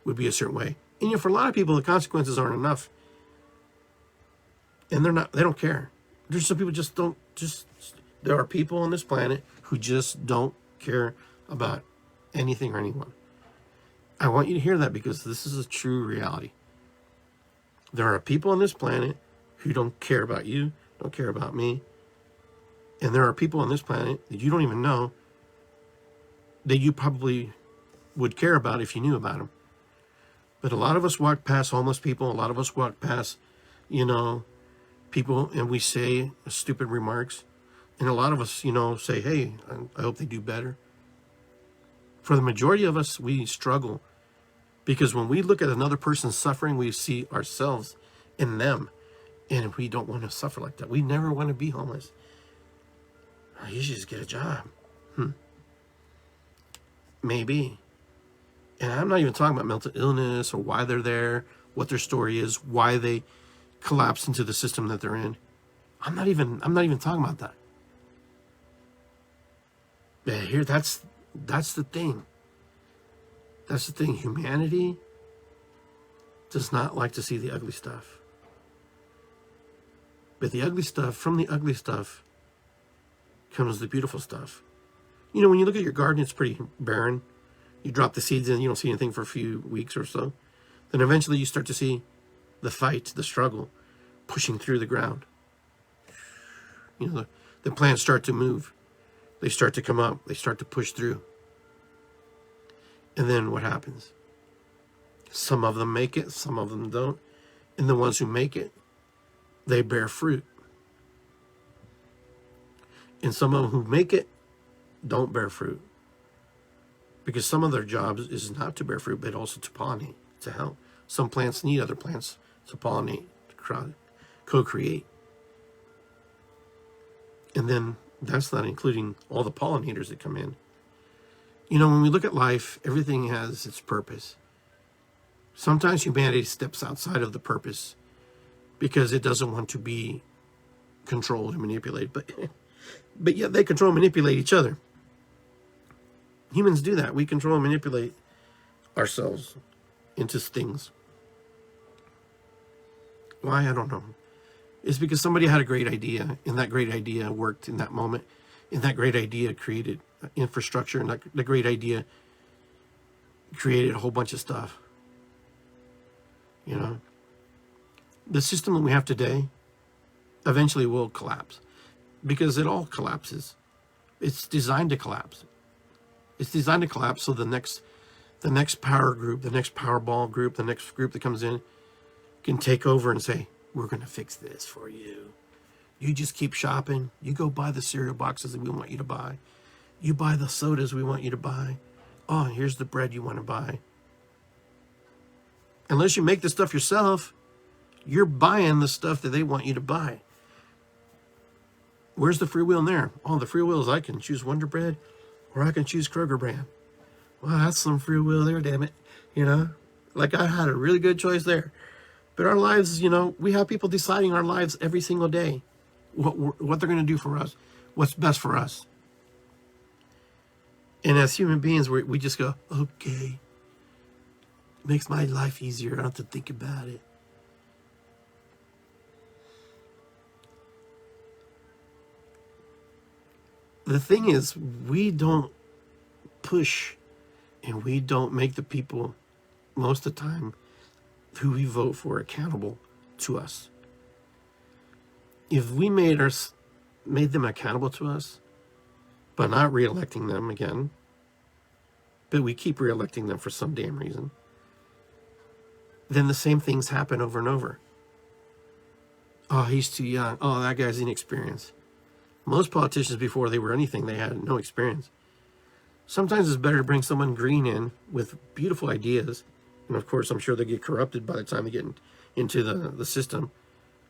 would be a certain way? And you know, for a lot of people, the consequences aren't enough, and they don't care. There's some people there are people on this planet who just don't care about anything or anyone. I want you to hear that, because this is a true reality. There are people on this planet who don't care about you, don't care about me. And there are people on this planet that you don't even know that you probably would care about if you knew about them. But a lot of us walk past homeless people. A lot of us walk past, you know, people, and we say stupid remarks. And a lot of us, you know, say, hey, I hope they do better. For the majority of us, we struggle, because when we look at another person suffering, we see ourselves in them. And we don't want to suffer like that. We never want to be homeless. You should just get a job. Maybe. And I'm not even talking about mental illness or why they're there, what their story is, why they collapse into the system that they're in. I'm not even talking about that. But here, that's the thing. That's the thing. Humanity does not like to see the ugly stuff. But the ugly stuff, from the ugly stuff, comes the beautiful stuff. You know, when you look at your garden, it's pretty barren. You drop the seeds in, you don't see anything for a few weeks or so. Then eventually you start to see the fight, the struggle, pushing through the ground. You know, the plants start to move. They start to come up. They start to push through. And then what happens? Some of them make it, some of them don't. And the ones who make it, they bear fruit. And some of them who make it don't bear fruit. Because some of their jobs is not to bear fruit, but also to pollinate, to help. Some plants need other plants to pollinate, to co-create. And then that's not including all the pollinators that come in. You know, when we look at life, everything has its purpose. Sometimes humanity steps outside of the purpose because it doesn't want to be controlled and manipulated. But yet they control and manipulate each other. Humans do that. We control and manipulate ourselves into things. Why? I don't know. It's because somebody had a great idea, and that great idea worked in that moment, and that great idea created infrastructure, and that great idea created a whole bunch of stuff. You know? The system that we have today eventually will collapse, because it all collapses. It's designed to collapse. It's designed to collapse so the next power group, the next Powerball group, the next group that comes in can take over and say, we're going to fix this for you. You just keep shopping. You go buy the cereal boxes that we want you to buy. You buy the sodas we want you to buy. Oh, here's the bread you want to buy. Unless you make the stuff yourself, you're buying the stuff that they want you to buy. Where's the free will in there? Oh, the free will is I can choose Wonder Bread or I can choose Kroger brand. Well, that's some free will there, damn it. You know, Like, I had a really good choice there. But our lives, we have people deciding our lives every single day. What they're going to do for us. What's best for us. And as human beings, we just go, okay. It makes my life easier. I don't have to think about it. The thing is, we don't push and we don't make the people, most of the time, who we vote for accountable to us. If we made them accountable to us, but not re-electing them again, but we keep re-electing them for some damn reason, then the same things happen over and over. Oh, he's too young. Oh, that guy's inexperienced. Most politicians, before they were anything, they had no experience. Sometimes it's better to bring someone green in with beautiful ideas. And of course, I'm sure they get corrupted by the time they get into the system.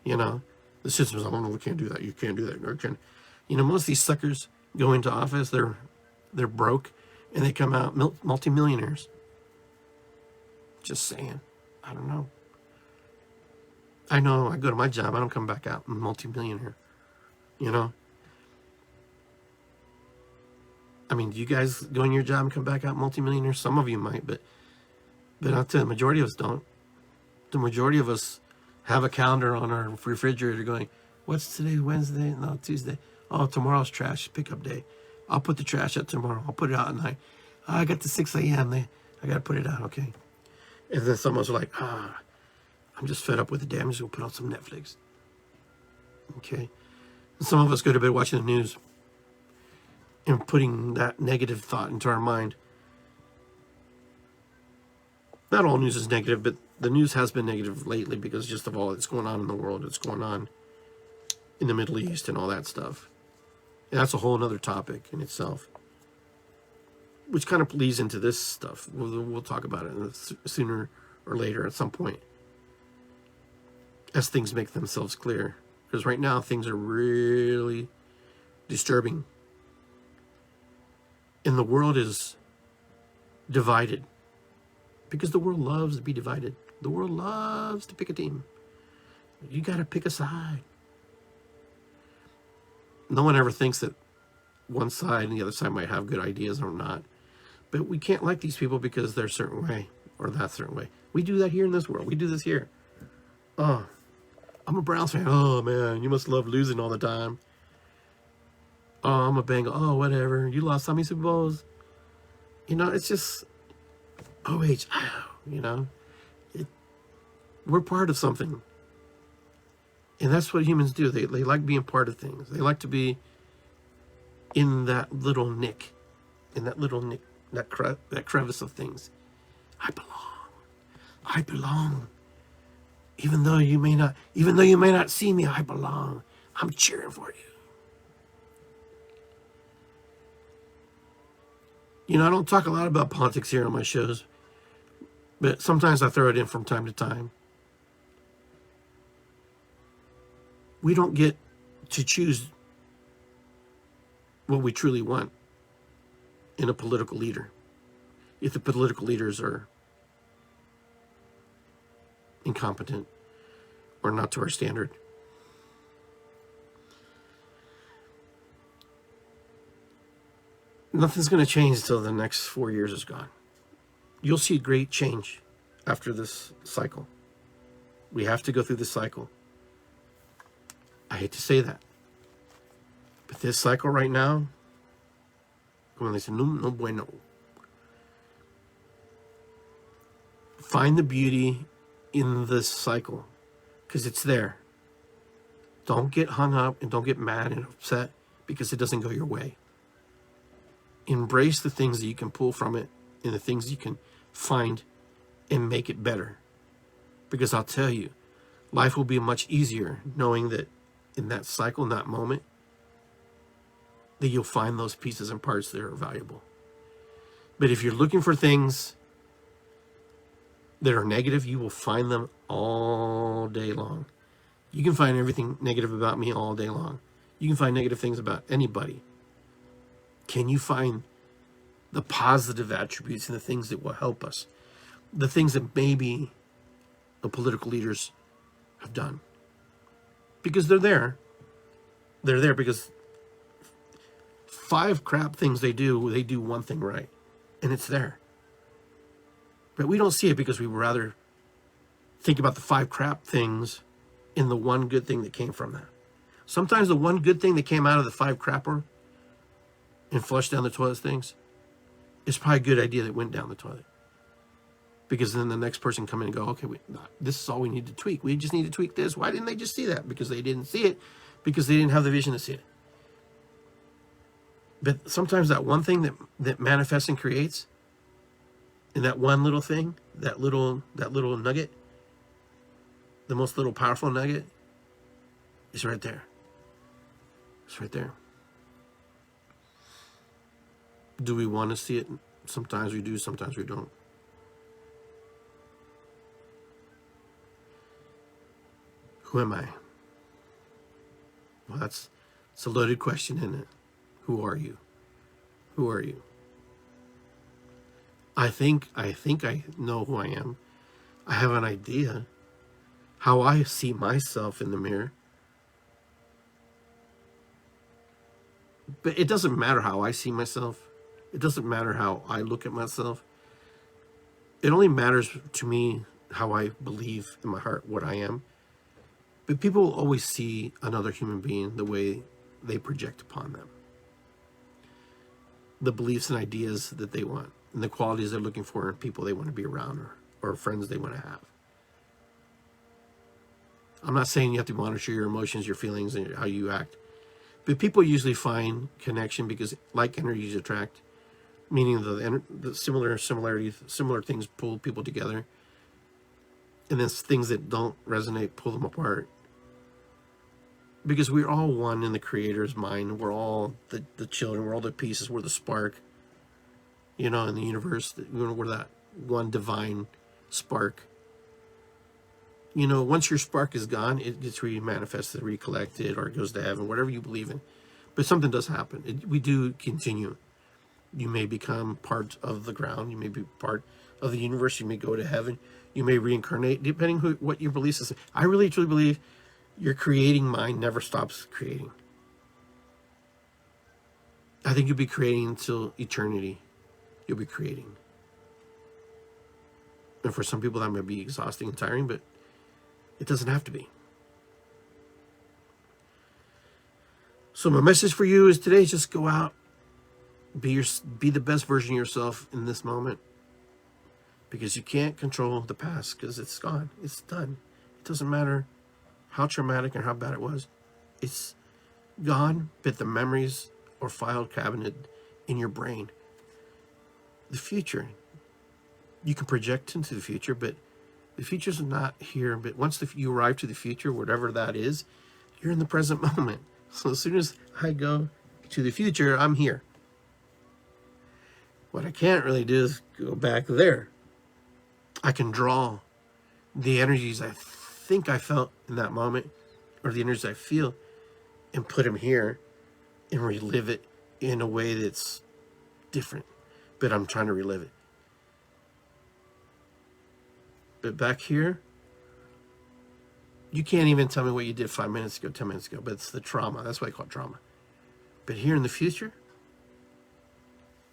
The system's, oh no, we can't do that. You can't do that. Most of these suckers go into office, they're broke, and they come out multimillionaires. Just saying. I don't know. I know, I go to my job, I don't come back out multimillionaire. I mean, do you guys go in your job and come back out multimillionaire? Some of you might, but I'll tell you, the majority of us don't. The majority of us have a calendar on our refrigerator going, what's today, Wednesday? No, Tuesday. Oh, tomorrow's trash pickup day. I'll put the trash out tomorrow. I'll put it out at night. Oh, I got to 6 a.m. I got to put it out, okay. And then some of us are like, I'm just fed up with the day. I'm just going to put on some Netflix. Okay. And some of us go to bed watching the news and putting that negative thought into our mind. Not all news is negative, but the news has been negative lately because just of all that's going on in the world. It's going on in the Middle East and all that stuff. And that's a whole other topic in itself, which kind of leads into this stuff. We'll talk about it sooner or later at some point as things make themselves clear. Because right now things are really disturbing. And the world is divided. Because the world loves to be divided. The world loves to pick a team. You got to pick a side. No one ever thinks that one side and the other side might have good ideas or not. But we can't like these people because they're a certain way or that certain way. We do that here in this world. We do this here. Oh, I'm a Browns fan. Oh, man, you must love losing all the time. Oh, I'm a Bengal. Oh, whatever. You lost how many Super Bowls? It's just, we're part of something. And that's what humans do. They like being part of things. They like to be in that little nick, that crevice of things. I belong. Even though you may not see me, I belong. I'm cheering for you. I don't talk a lot about politics here on my shows, but sometimes I throw it in from time to time. We don't get to choose what we truly want in a political leader if the political leaders are incompetent or not to our standard. Nothing's going to change until the next 4 years is gone. You'll see great change after this cycle. We have to go through this cycle. I hate to say that. But this cycle right now, como dicen, no bueno. Find the beauty in this cycle because it's there. Don't get hung up and don't get mad and upset because it doesn't go your way. Embrace the things that you can pull from it and the things you can find and make it better. Because I'll tell you, life will be much easier knowing that in that cycle, in that moment, that you'll find those pieces and parts that are valuable. But if you're looking for things that are negative, you will find them all day long. You can find everything negative about me all day long. You can find negative things about anybody. Can you find the positive attributes and the things that will help us? the things that maybe the political leaders have done. Because they're there. They're there because 5 crap things they do one thing right. And it's there. But we don't see it because we would rather think about the 5 crap things in the one good thing that came from that. Sometimes the one good thing that came out of the 5 crapper and flushed down the toilet things is probably a good idea that went down the toilet. Because then the next person come in and go, okay, this is all we need to tweak. We just need to tweak this. Why didn't they just see that? Because they didn't see it. Because they didn't have the vision to see it. But sometimes that one thing that manifests and creates, and that one little thing, that little nugget, the most little powerful nugget, is right there. It's right there. Do we want to see it? Sometimes we do, sometimes we don't. Who am I? Well, it's a loaded question, isn't it? Who are you? Who are you? I think I know who I am. I have an idea how I see myself in the mirror. But it doesn't matter how I see myself. It doesn't matter how I look at myself. It only matters to me how I believe in my heart what I am. But people will always see another human being the way they project upon them. The beliefs and ideas that they want, and the qualities they're looking for in people they want to be around, or friends they want to have. I'm not saying you have to monitor your emotions, your feelings, and how you act. But people usually find connection because like energies attract, meaning the similarities, similar things pull people together. And then things that don't resonate pull them apart. Because we're all one in the Creator's mind. We're all the children. We're all the pieces. We're the spark. In the universe. We're that one divine spark. Once your spark is gone, it gets remanifested, recollected, or it goes to heaven, whatever you believe in. But something does happen. We do continue. You may become part of the ground. You may be part of the universe. You may go to heaven. You may reincarnate, depending what your beliefs is. I really truly believe your creating mind never stops creating. I think you'll be creating until eternity. You'll be creating. And for some people that might be exhausting and tiring, but it doesn't have to be. So my message for you is today, just go out, be the best version of yourself in this moment. Because you can't control the past because it's gone. It's done. It doesn't matter how traumatic and how bad it was. It's gone, but the memories are filed cabinet in your brain. The future, you can project into the future, but the future's not here. But once you arrive to the future, whatever that is, you're in the present moment. So as soon as I go to the future, I'm here. What I can't really do is go back there. I can draw the energies I think I felt in that moment, or the energies I feel, and put them here and relive it in a way that's different. But I'm trying to relive it. But back here, you can't even tell me what you did 5 minutes ago, 10 minutes ago, but it's the trauma. That's why I call it trauma. But here in the future,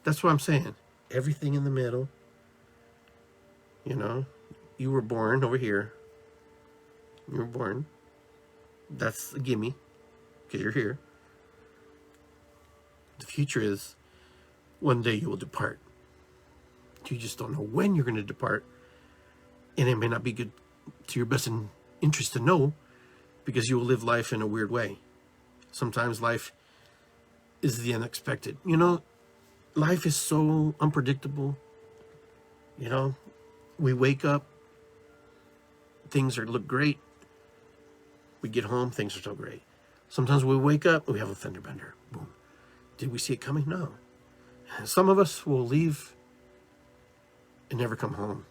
that's what I'm saying. Everything in the middle. You were born over here. You were born. That's a gimme, because you're here. The future is one day you will depart. You just don't know when you're going to depart. And it may not be good to your best interest to know, because you will live life in a weird way. Sometimes life is the unexpected. Life is so unpredictable. We wake up, things look great. We get home, things are so great. Sometimes we wake up, we have a fender bender. Boom. Did we see it coming? No. Some of us will leave and never come home.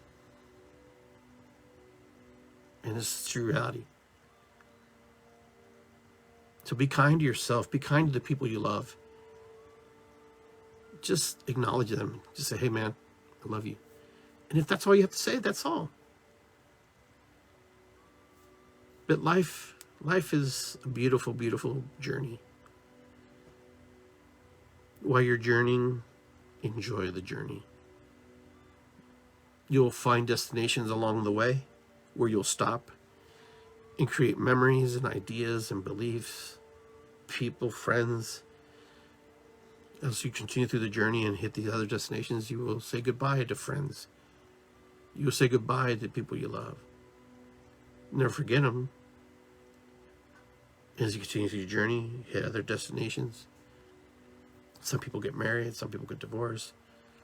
And this is true reality. So be kind to yourself. Be kind to the people you love. Just acknowledge them. Just say, hey man, I love you. And if that's all you have to say, that's all. But life is a beautiful, beautiful journey. While you're journeying, enjoy the journey. You'll find destinations along the way where you'll stop and create memories and ideas and beliefs, people, friends. As you continue through the journey and hit these other destinations, you will say goodbye to friends. You will say goodbye to people you love. Never forget them. As you continue through your journey, hit other destinations. Some people get married, some people get divorced,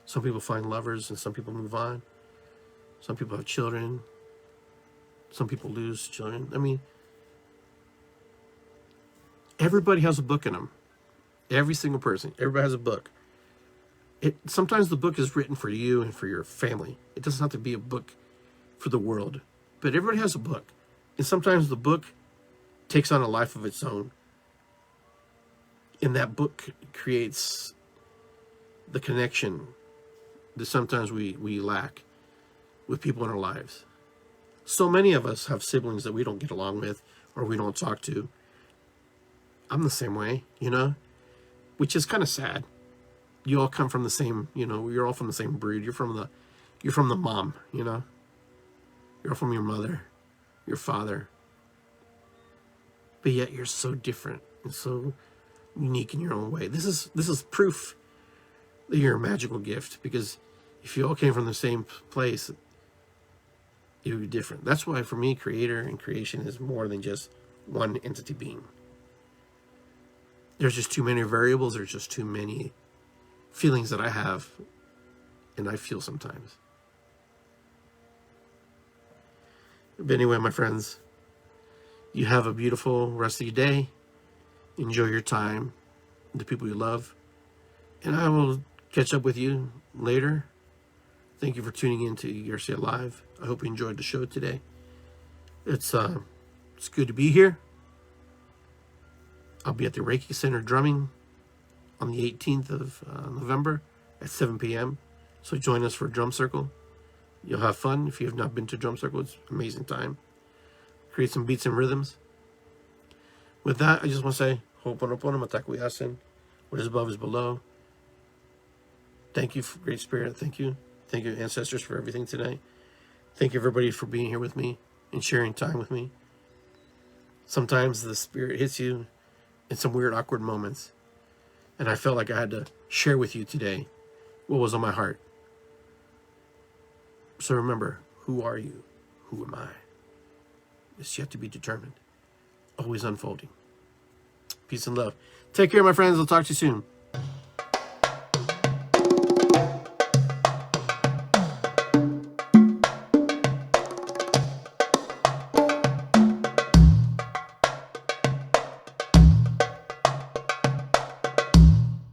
some people find lovers, and some people move on. Some people have children. Some people lose children. I mean, everybody has a book in them. Every single person. Everybody has a book. Sometimes the book is written for you and for your family. It doesn't have to be a book for the world. But everybody has a book. And sometimes the book takes on a life of its own. And that book creates the connection that sometimes we lack with people in our lives. So many of us have siblings that we don't get along with or we don't talk to. I'm the same way, which is kind of sad. You all come from the same, you're all from the same breed. You're from the mom, You're all from your mother, your father. But yet you're so different and so unique in your own way. This is proof that you're a magical gift, because if you all came from the same place, it would be different. That's why for me, creator and creation is more than just one entity being. There's just too many variables. There's just too many feelings that I have and I feel sometimes. But anyway, my friends, you have a beautiful rest of your day. Enjoy your time with the people you love. And I will catch up with you later. Thank you for tuning in to Iggy Garcia Live. I hope you enjoyed the show today. It's good to be here. I'll be at the Reiki Center drumming on the 18th of November at 7 p.m. So join us for a drum circle. You'll have fun. If you have not been to drum circle, it's an amazing time. Create some beats and rhythms. With that, I just want to say, Ho'oponopono, Mataku Yasin. What is above is below. Thank you, for Great Spirit. Thank you. Thank you, ancestors, for everything tonight. Thank you, everybody, for being here with me and sharing time with me. Sometimes the Spirit hits you in some weird, awkward moments. And I felt like I had to share with you today what was on my heart. So remember, who are you? Who am I? It's yet to be determined. Always unfolding. Peace and love. Take care, my friends. I'll talk to you soon.